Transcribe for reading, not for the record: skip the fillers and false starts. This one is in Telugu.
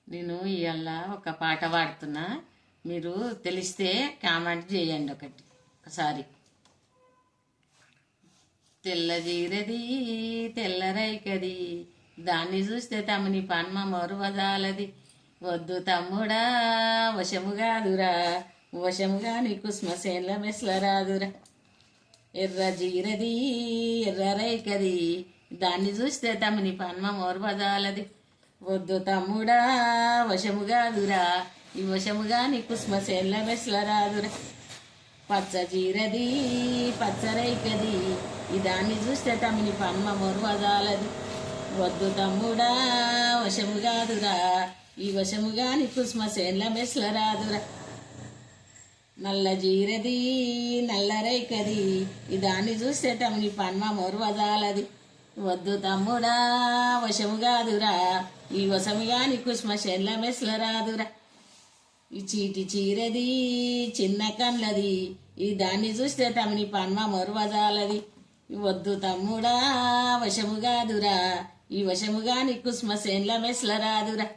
నేను ఇవాళ ఒక పాట పాడుతున్నా. మీరు తెలిస్తే కామెంట్ చేయండి ఒకసారి. తెల్ల జీరది తెల్ల రైకది, దాన్ని చూస్తే తమని పన్మ మరువజాలది. వద్దు తమ్ముడా వశముగాదురా, వశముగా నీకు శ్మశేన్ల మెస్ల రాదురా. ఎర్ర జీరది ఎర్ర రైకది, దాన్ని చూస్తే తమని పన్మ మరువజాలది. వద్దు తమ్ముడా వశముగాదురా, ఈ వశముగా నీకు శ్మశేన్ల మెస్ల రాదురా. పచ్చ జీరది పచ్చ రైకది, ఈ దాన్ని చూస్తే తమని పన్మ మొరువజాలది. వద్దు తమ్ముడా వశముగాదురా, ఈ వశముగా నీకు శ్మశేన్ల మెస్ల రాదురా. నల్ల జీరది నల్ల రైకది, ఈ దాన్ని చూస్తే తమని పన్మ మొరువజాలది. వద్దు తమ్ముడా వశముగాదురా, ఈ వశముగా నీకు శ్మశేన్ల మెస్ల రాదురా. ఈ చీటి చీరది చిన్న కళ్ళది, ఈ దాన్ని చూస్తే తమని పన్మ మొరువజాలది. వద్దు తమ్ముడా వశముగాదురా, ఈ వశముగా నీకు శ్మశేన్ల మెస్ల రాదురా.